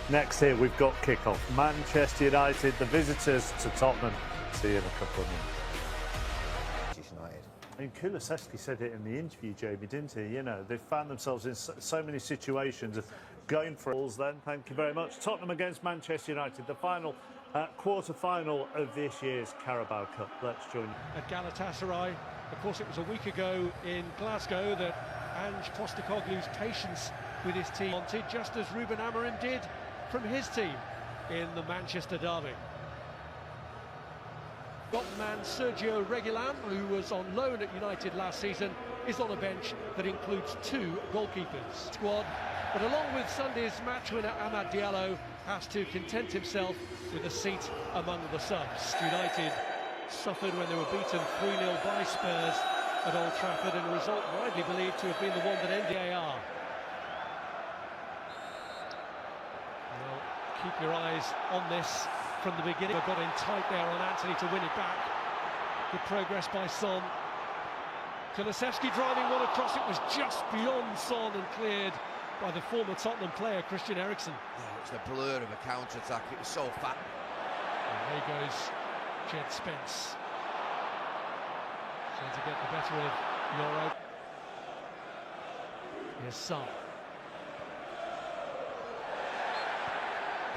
Next here we've got kick-off. Manchester United, the visitors to Tottenham. See you in a couple of minutes. United. I mean, Kulusevski said it in the interview, Jamie, didn't he? You know, they found themselves in so many situations of going for balls then. Thank you very much. Tottenham against Manchester United, the final quarter-final of this year's Carabao Cup. Let's join you. At Galatasaray, of course, it was a week ago in Glasgow that Ange Postecoglou's patience with his team wanted, just as Ruben Amorim did from his team in the Manchester derby. Got man Sergio Reguilón, who was on loan at United last season, is on a bench that includes 2 goalkeepers. Squad, but along with Sunday's match winner Amad Diallo, has to content himself with a seat among the subs. United suffered when they were beaten 3-0 by Spurs at Old Trafford, and a result widely believed to have been the one that ended AR. Well, keep your eyes on this from the beginning. Got in tight there on Anthony to win it back. Good progress by Son. Kulusevski driving one across, it was just beyond Son and cleared by the former Tottenham player Christian Eriksen. Yeah, it was the blur of a counter-attack, it was so fat. And there goes Jed Spence. Trying to get the better of Yoro. Here's Son.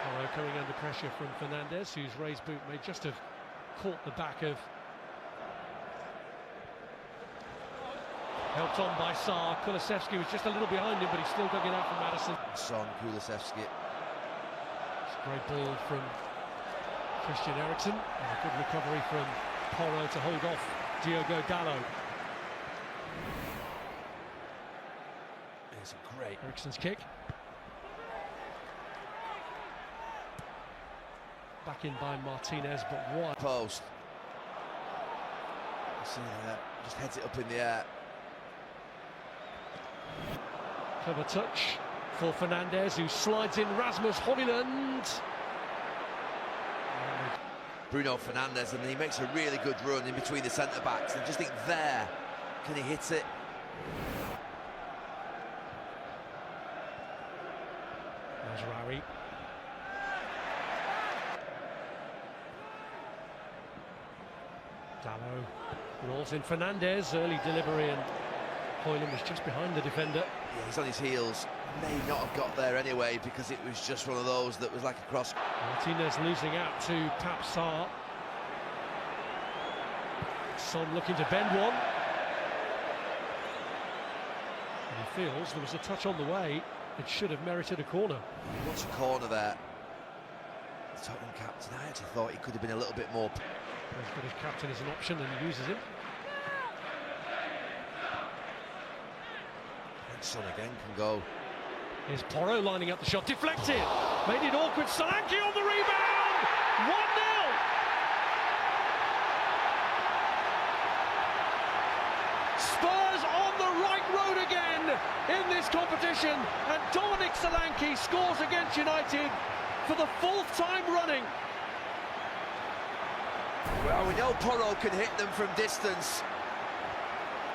Porro coming under pressure from Fernandes, whose raised boot may just have caught the back of. Helped on by Sarr. Kulusevski was just a little behind him, but he still dug it out from Maddison. Son, Kulusevski. It's a great ball from Christian Eriksen, and a good recovery from Porro to hold off Diogo Dalot. It's a great Eriksen's kick. Back in by Martinez, but wide. Post. You see that? Just heads it up in the air. Clever touch for Fernandes, who slides in Rasmus Højlund. Bruno Fernandes, and he makes a really good run in between the centre-backs, and just think there, can he hit it? There's Rari. Dalot rolls in Fernandes, early delivery, and Højlund was just behind the defender. Yeah, he's on his heels, may not have got there anyway, because it was just one of those that was like a cross. Martinez losing out to Pap Sarr. Son looking to bend one. And he feels there was a touch on the way. It should have merited a corner. What's a corner there? The Tottenham captain, I actually thought he could have been a little bit more. He's got his captain as an option and he uses him. And Son again can go. Here's Porro lining up the shot, deflected. Made it awkward, Solanke on the rebound! 1-0! Spurs on the right road again in this competition, and Dominic Solanke scores against United for the 4th time running. Well, we know Porro can hit them from distance,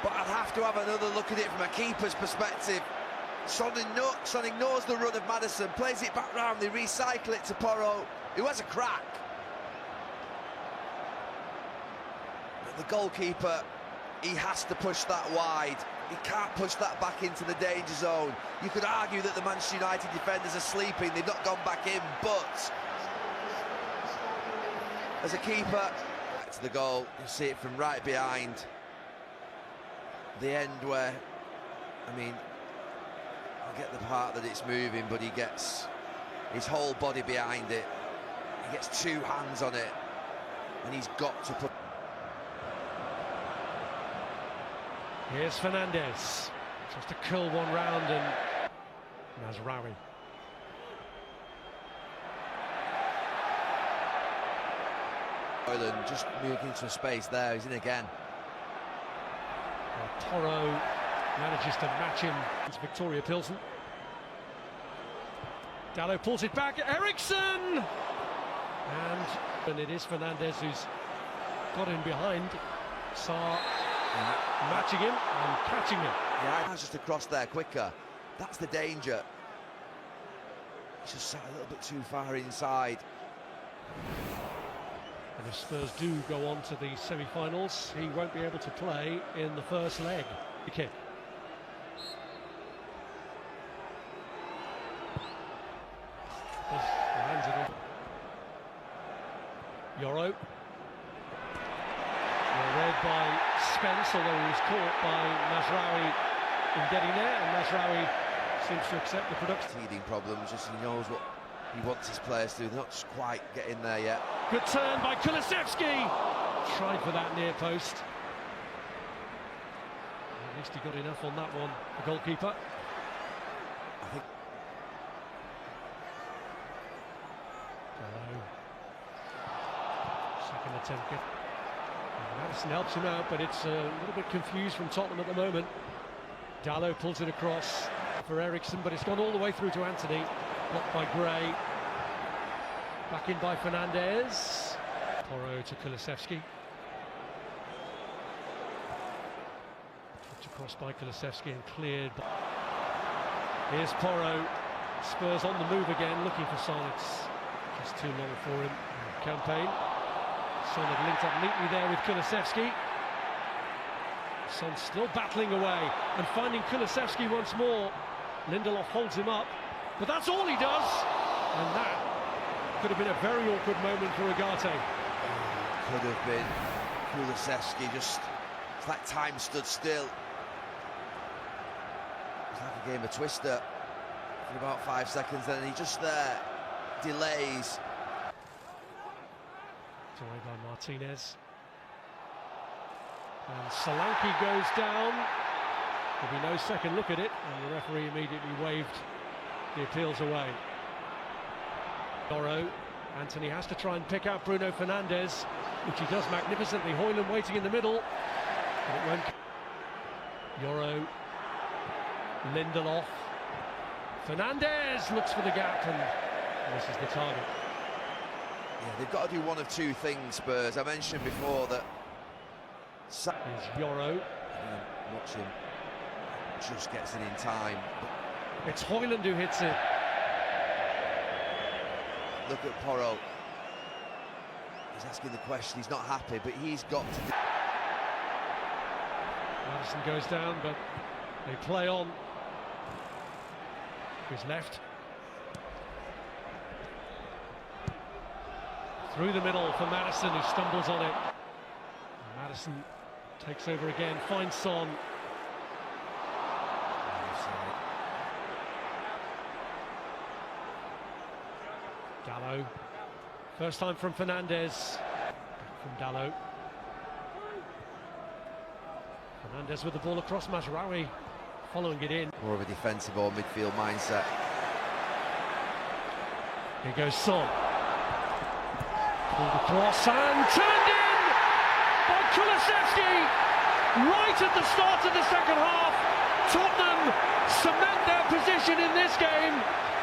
but I'd have to have another look at it from a keeper's perspective. Son ignores the run of Maddison, plays it back round, they recycle it to Porro, who has a crack. But the goalkeeper, he has to push that wide. He can't push that back into the danger zone. You could argue that the Manchester United defenders are sleeping, they've not gone back in, but as a keeper, back to the goal, you see it from right behind the end where, I mean, I get the part that it's moving, but he gets his whole body behind it. He gets 2 hands on it, and he's got to put. Here's Fernandes, tries to curl one round, and Mazraoui. Højlund just moving into a space there, he's in again. Porro manages to match him. It's Victoria Pilsen. Dalot pulls it back, Eriksen! And it is Fernandes who's got in behind. Sarr matching him and catching him. Yeah, that's just across there quicker. That's the danger. He's just sat a little bit too far inside. And if Spurs do go on to the semi-finals, he won't be able to play in the first leg. The kick. Yoro. Read by Spence, although he was caught by Mazraoui in getting there, and Mazraoui seems to accept the production. Teething problems, just he knows what he wants his players to do. They're not just quite getting there yet. Good turn by Kulusevski. Tried for that near post. At least he got enough on that one, the goalkeeper. I think. Second attempt. Madison helps him out, but it's a little bit confused from Tottenham at the moment. Dalot pulls it across for Eriksson, but it's gone all the way through to Anthony. Blocked by Gray. Back in by Fernandez. Porro to Kulusevski. Flipped across by Kulusevski and cleared. Here's Porro. Spurs on the move again, looking for Son. It's just too long for him. Campaign. Son had linked up neatly there with Kulusevski. Son still battling away and finding Kulusevski once more. Lindelof holds him up, but that's all he does. And that could have been a very awkward moment for Ugarte. Could have been. Kulusevski just, it's like time stood still. It's like a game of Twister for about 5 seconds, and he just there delays. Away by Martinez. And Solanke goes down. There'll be no second look at it, and the referee immediately waved the appeals away. Yoro. Anthony has to try and pick out Bruno Fernandes, which he does magnificently. Højlund waiting in the middle, but it won't. Yoro. Lindelof. Fernandes looks for the gap and misses the target. Yeah, they've got to do one of two things, Spurs. I mentioned before that. Here's Yoro. Watch him. Just gets it in time. It's Højlund who hits it. Look at Porro. He's asking the question. He's not happy, but he's got to do. Madison goes down, but they play on. His left. Through the middle for Madison, who stumbles on it. And Madison takes over again, finds Son. Dalot. First time from Fernandes. From Dalot. Fernandes with the ball across. Mazraoui following it in. More of a defensive or midfield mindset. Here goes Son. Pulled across and turned in by Kulusevski right at the start of the second half. Tottenham cement their position in this game,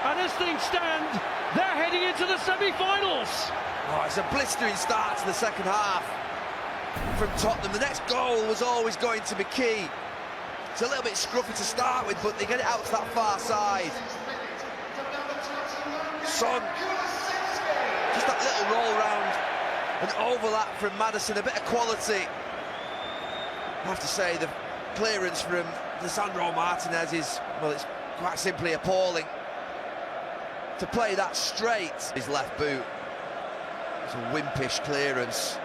and as things stand, they're heading into the semi-finals. Oh, it's a blistering start to the second half from Tottenham. The next goal was always going to be key. It's a little bit scruffy to start with, but they get it out to that far side. Son, just that little roll round and overlap from Madison, a bit of quality. I have to say the clearance from Lisandro Martinez is, well, it's quite simply appalling. To play that straight, his left boot, it's a wimpish clearance.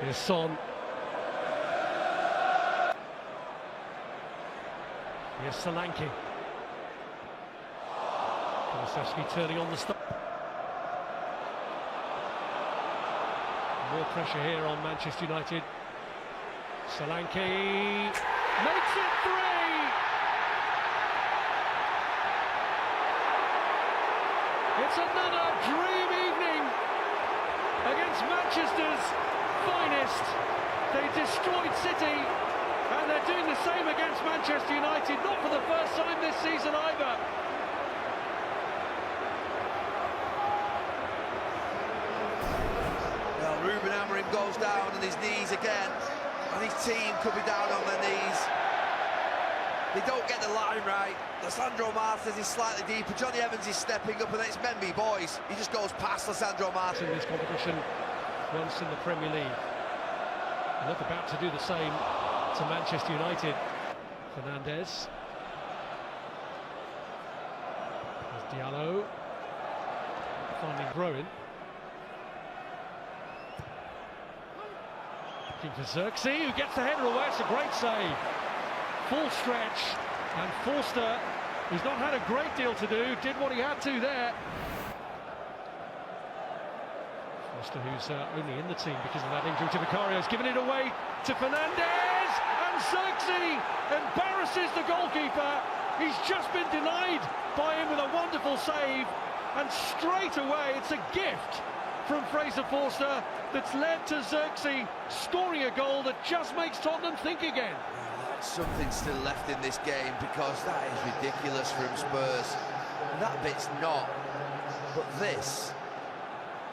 Here's Son. Here's Solanke. Kulusevski turning on the stop. More pressure here on Manchester United. Solanke makes it 3! It's another dream evening against Manchester's finest. They destroyed City, and they're doing the same against Manchester United, not for the first time this season either. Well, Ruben Amorim goes down on his knees again. and his team could be down on their knees. They don't get the line right. Lissandro Martinez is slightly deeper. Johnny Evans is stepping up, and then it's Mendy, boys. He just goes past Lissandro Martinez. In this competition, once in the Premier League. And look, about to do the same to Manchester United. Fernandes. There's Diallo. Finding Rowan. Looking for Xerxes, who gets the header away. It's a great save. Full stretch, and Forster, who's not had a great deal to do, did what he had to there. Forster, who's only in the team because of that injury to Vicario, has given it away to Fernandes, and Xerxes embarrasses the goalkeeper. He's just been denied by him with a wonderful save, and straight away it's a gift from Fraser Forster that's led to Xerxes scoring a goal that just makes Tottenham think again. Something still left in this game, because that is ridiculous from Spurs. That bit's not, but this,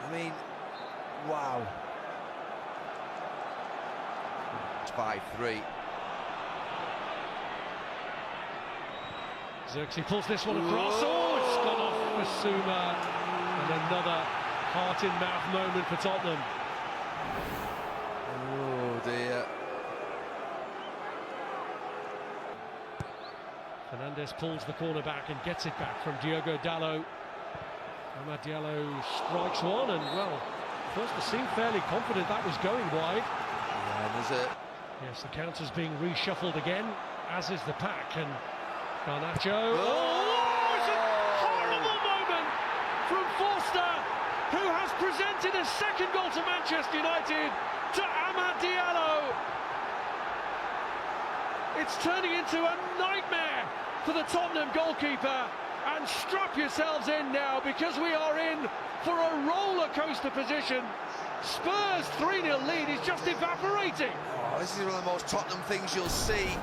I mean, wow. It's 5-3. Xerxes pulls this one across. Oh, it's gone off Basuma, and another heart-in-mouth moment for Tottenham. Oh dear. Fernandes pulls the corner back and gets it back from Diogo Dalot. Amad Diallo strikes one, and well, first it seemed fairly confident that was going wide. Yeah, and there's a... Yes, the counter's being reshuffled again, as is the pack, and Garnacho. Oh, it's a horrible moment from Forster, who has presented a second goal to Manchester United, to Amad Diallo. It's turning into a nightmare for the Tottenham goalkeeper, and strap yourselves in now, because we are in for a roller coaster position. Spurs 3-0 lead is just evaporating. Oh, this is one of the most Tottenham things you'll see.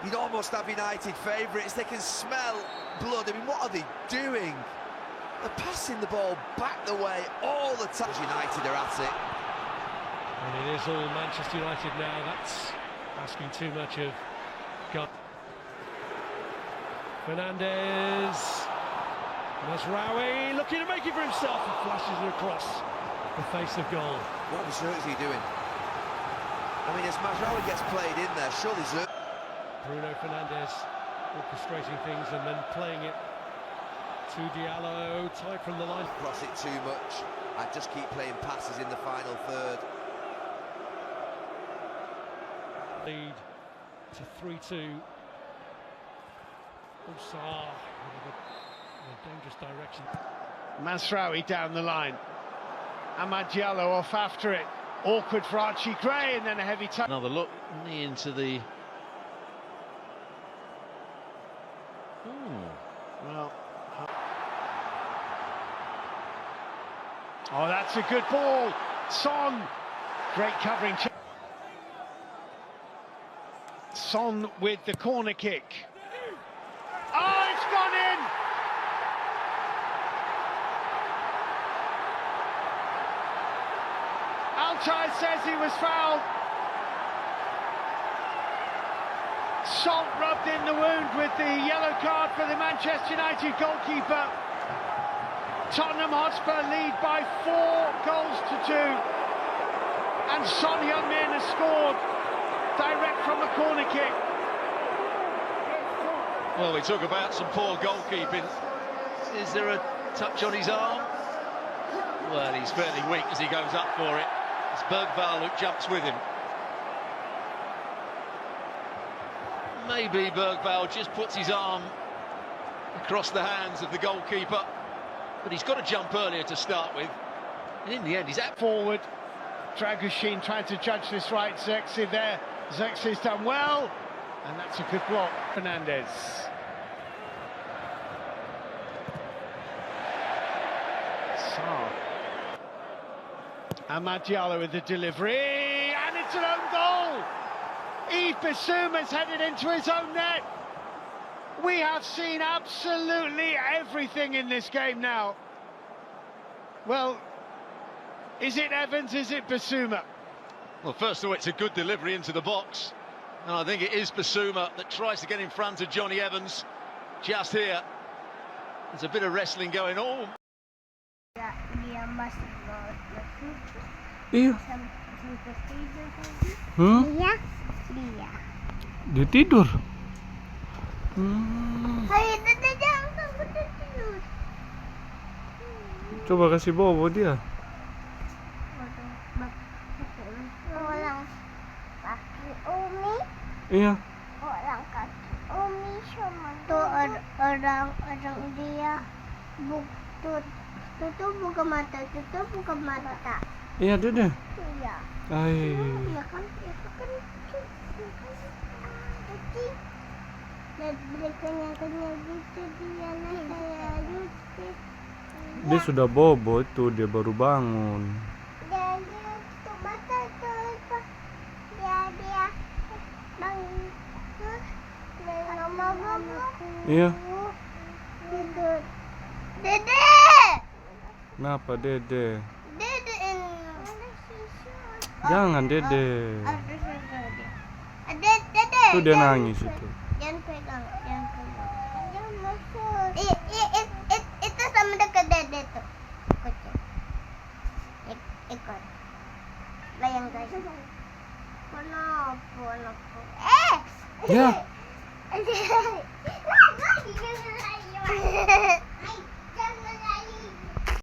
You'd almost have United favourites. They can smell blood. I mean, what are they doing? They're passing the ball back the way all the time. United are at it. And it is all Manchester United now. That's asking too much of God. Fernandes. Mazraoui looking to make it for himself, and flashes it across the face of goal. What was Xerxes doing? I mean, as Mazraoui gets played in there, surely Xerxes... Bruno Fernandes orchestrating things and then playing it to Diallo, tight from the line. Cross it too much. I just keep playing passes in the final third. Lead to 3-2. Sarr in a dangerous direction. Mazraoui down the line. Amad Diallo off after it. Awkward for Archie Gray, and then a heavy touch. Another look into the... Well... Oh, that's a good ball. Son. Great covering. Son with the corner kick. Oh, it's gone in! Altay says he was fouled. Salt rubbed in the wound with the yellow card for the Manchester United goalkeeper. Tottenham Hotspur lead by 4 goals to 2. And Son Heung-min has scored direct from a corner kick. Well, we talk about some poor goalkeeping. Is there a touch on his arm? Well, he's fairly weak as he goes up for it. It's Bergvall who jumps with him. Maybe Bergvall just puts his arm across the hands of the goalkeeper, but he's got to jump earlier to start with. And in the end, he's at forward. Dragoshin trying to judge this right. Xerxes there. Xerxes done well, and that's a good block. Fernandes. Sarr. Amad Diallo with the delivery, and it's an own goal. Yves Bissouma's headed into his own net. We have seen absolutely everything in this game now. Well, is it Evans, is it Bissouma? Well, first of all, it's a good delivery into the box. And I think it is Basuma that tries to get in front of Johnny Evans. Just here. There's a bit of wrestling going on. Dia masih Iya. Dia. Dia tidur. Hai, jangan tidur. Coba kasih bobo dia. Orang kaki Umi. Iya. Orang kaki Umi sama tuh orang dia tutup buka mata, tutup buka mata. Iya, Dede. Iya. Ay. Ya kan kecil. Dan berkenyang-kenyang gitu dia kayak gitu. Dia sudah bobo itu, dia baru bangun. Dia tutup mata tuh. Dia bangun. Dia ngomong Iya. tidur. Dede. Kenapa, Dede? Dede ini. Jangan, Dede. Ada sesuatu. Ada Dede. Itu dia nangis itu. Jangan pegang. Jangan masuk. Itu sama dekat Dede tuh. Ikut. Bayang guys. Kenapa? Ya. Lagi.